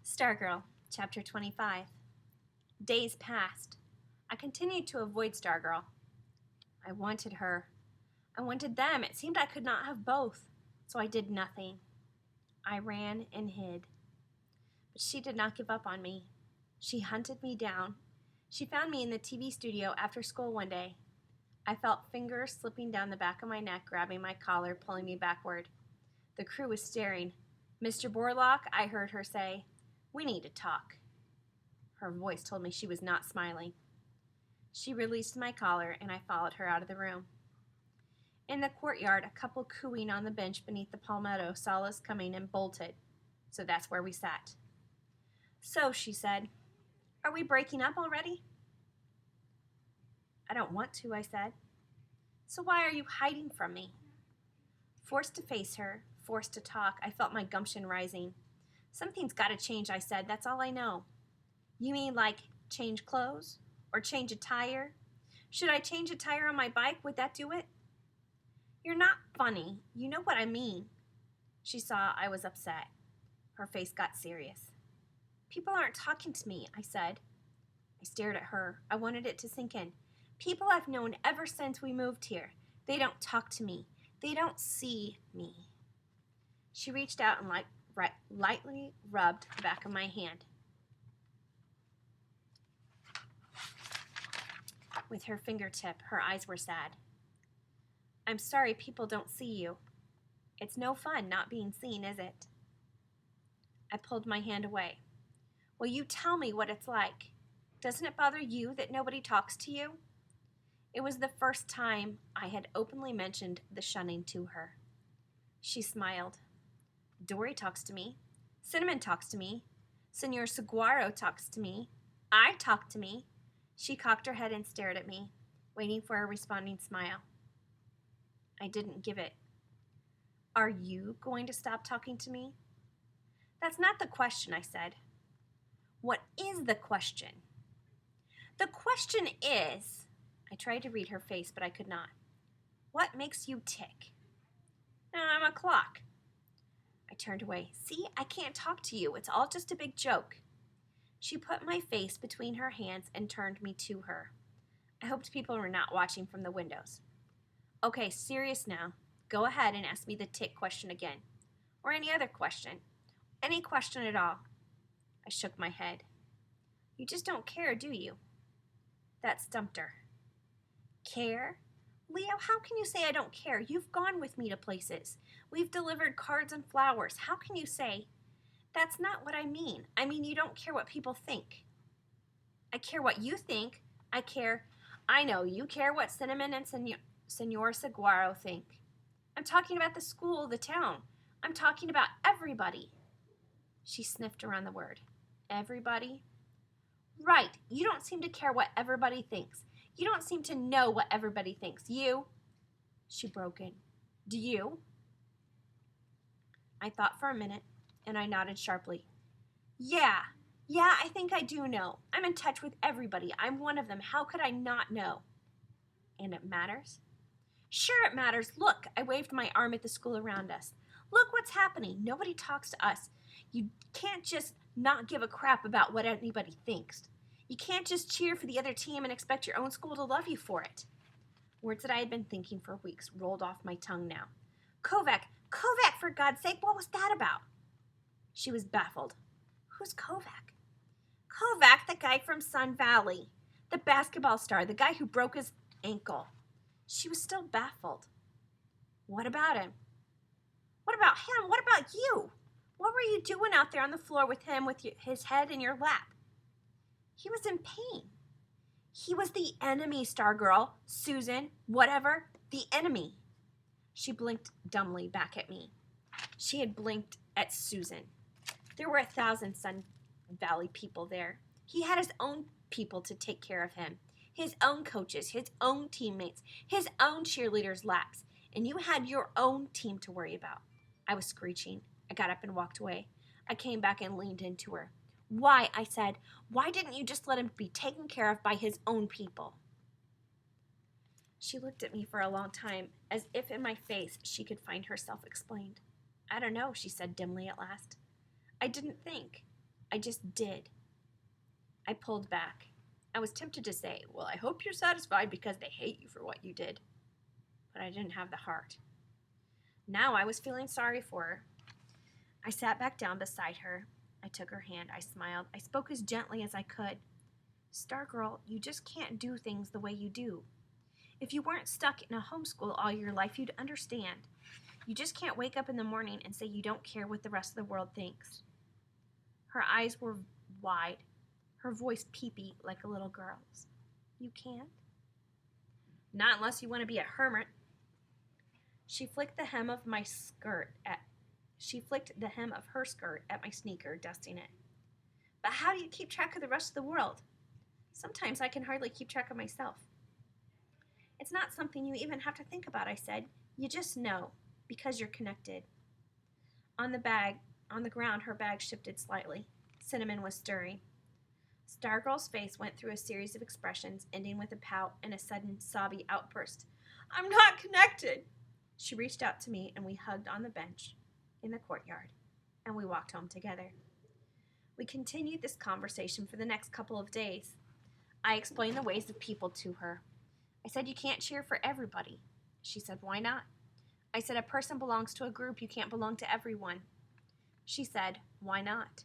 Stargirl, Chapter 25. Days passed. I continued to avoid Stargirl. I wanted her. I wanted them. It seemed I could not have both, so I did nothing. I ran and hid. But she did not give up on me. She hunted me down. She found me in the TV studio after school one day. I felt fingers slipping down the back of my neck, grabbing my collar, pulling me backward. The crew was staring. "Mr. Borlock," I heard her say, "we need to talk." Her voice told me she was not smiling. She released my collar, and I followed her out of the room. In the courtyard, a couple cooing on the bench beneath the palmetto saw us coming and bolted, so that's where we sat. "So," she said, "are we breaking up already?" "I don't want to," I said. "So why are you hiding from me?" Forced to face her, forced to talk, I felt my gumption rising. "Something's got to change," I said. "That's all I know." "You mean like change clothes? Or change a tire? Should I change a tire on my bike? Would that do it?" "You're not funny. You know what I mean." She saw I was upset. Her face got serious. "People aren't talking to me," I said. I stared at her. I wanted it to sink in. "People I've known ever since we moved here. They don't talk to me. They don't see me." She reached out and lightly rubbed the back of my hand. With her fingertip, her eyes were sad. "I'm sorry people don't see you. It's no fun not being seen, is it?" I pulled my hand away. "Will you tell me what it's like? Doesn't it bother you that nobody talks to you?" It was the first time I had openly mentioned the shunning to her. She smiled. "Dory talks to me. Cinnamon talks to me. Senor Saguaro talks to me. I talk to me." She cocked her head and stared at me, waiting for a responding smile. I didn't give it. "Are you going to stop talking to me?" "That's not the question," I said. "What is the question?" "The question is," I tried to read her face, but I could not, "what makes you tick?" "I'm a clock." I turned away. "See, I can't talk to you. It's all just a big joke." She put my face between her hands and turned me to her. I hoped people were not watching from the windows. "Okay, serious now. Go ahead and ask me the tick question again. Or any other question. Any question at all." I shook my head. "You just don't care, do you?" That stumped her. "Care? Leo, how can you say I don't care? You've gone with me to places. We've delivered cards and flowers. How can you say—" "That's not what I mean. I mean you don't care what people think." "I care what you think. I know, you care what Cinnamon and Senor Saguaro think. I'm talking about the school, the town. I'm talking about everybody." She sniffed around the word. "Everybody?" "Right. You don't seem to care what everybody thinks. You don't seem to know what everybody thinks. You—" She broke in. "Do you?" I thought for a minute, and I nodded sharply. Yeah, I think I do know. I'm in touch with everybody. I'm one of them. How could I not know?" "And it matters?" "Sure it matters. Look," I waved my arm at the school around us. "Look what's happening. Nobody talks to us. You can't just not give a crap about what anybody thinks. You can't just cheer for the other team and expect your own school to love you for it." Words that I had been thinking for weeks rolled off my tongue now. Kovac, for God's sake, what was that about?" She was baffled. "Who's Kovac?" "Kovac, the guy from Sun Valley. The basketball star, the guy who broke his ankle." She was still baffled. "What about him?" "What about him? What about you? What were you doing out there on the floor with him with his head in your lap?" "He was in pain." "He was the enemy, Stargirl. Susan, whatever, the enemy." She blinked dumbly back at me. She had blinked at Susan. There were 1,000 Sun Valley people there. He had his own people to take care of him. His own coaches, his own teammates, his own cheerleaders' laps. And you had your own team to worry about. I was screeching. I got up and walked away. I came back and leaned into her. "Why," I said, "why didn't you just let him be taken care of by his own people?" She looked at me for a long time, as if in my face she could find herself explained. "I don't know," she said dimly at last. "I didn't think." I just did. I pulled back. I was tempted to say, well, I hope you're satisfied because they hate you for what you did. But I didn't have the heart. Now I was feeling sorry for her. I sat back down beside her. I took her hand. I smiled. I spoke as gently as I could. Stargirl, you just can't do things the way you do. If you weren't stuck in a homeschool all your life, you'd understand. You just can't wake up in the morning and say you don't care what the rest of the world thinks. Her eyes were wide, her voice peepy like a little girl's. You can't? Not unless you want to be a hermit. She flicked the hem of her skirt at my sneaker, dusting it. But how do you keep track of the rest of the world? Sometimes I can hardly keep track of myself. It's not something you even have to think about, I said. You just know, because you're connected. On the ground, her bag shifted slightly. Cinnamon was stirring. Stargirl's face went through a series of expressions, ending with a pout and a sudden sobby outburst. I'm not connected! She reached out to me, and we hugged on the bench in the courtyard, and we walked home together. We continued this conversation for the next couple of days. I explained the ways of people to her. I said, you can't cheer for everybody. She said, why not? I said, a person belongs to a group. You can't belong to everyone. She said, why not?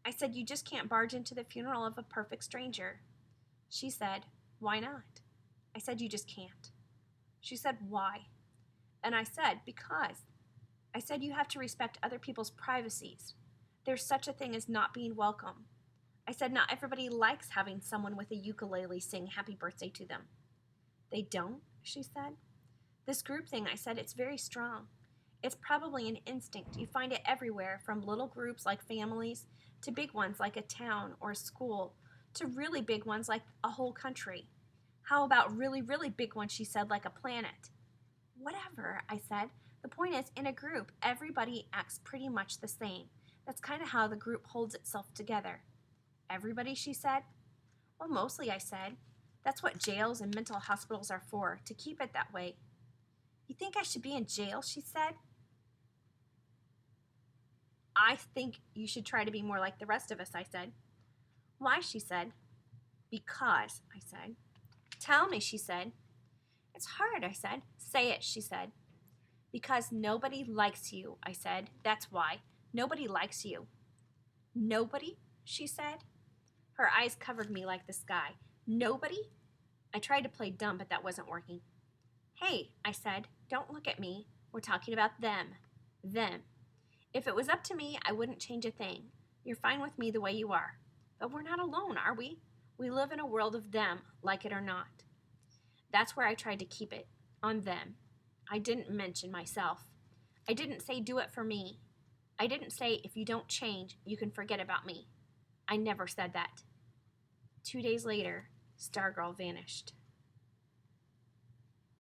I said, you just can't barge into the funeral of a perfect stranger. She said, why not? I said, you just can't. She said, why? And I said, because. I said, you have to respect other people's privacies. There's such a thing as not being welcome. I said, not everybody likes having someone with a ukulele sing happy birthday to them. They don't, she said. This group thing, I said, it's very strong. It's probably an instinct. You find it everywhere, from little groups like families to big ones like a town or a school to really big ones like a whole country. How about really, really big ones, she said, like a planet? Whatever, I said. The point is, in a group, everybody acts pretty much the same. That's kind of how the group holds itself together. Everybody, she said. Well, mostly, I said. That's what jails and mental hospitals are for, to keep it that way. You think I should be in jail, she said. I think you should try to be more like the rest of us, I said. Why, she said. Because, I said. Tell me, she said. It's hard, I said. Say it, she said. Because nobody likes you, I said. That's why. Nobody likes you. Nobody, she said. Her eyes covered me like the sky. Nobody? I tried to play dumb, but that wasn't working. Hey, I said, don't look at me. We're talking about them. Them. If it was up to me, I wouldn't change a thing. You're fine with me the way you are. But we're not alone, are we? We live in a world of them, like it or not. That's where I tried to keep it, on them. I didn't mention myself. I didn't say do it for me. I didn't say if you don't change, you can forget about me. I never said that. 2 days later, Stargirl vanished.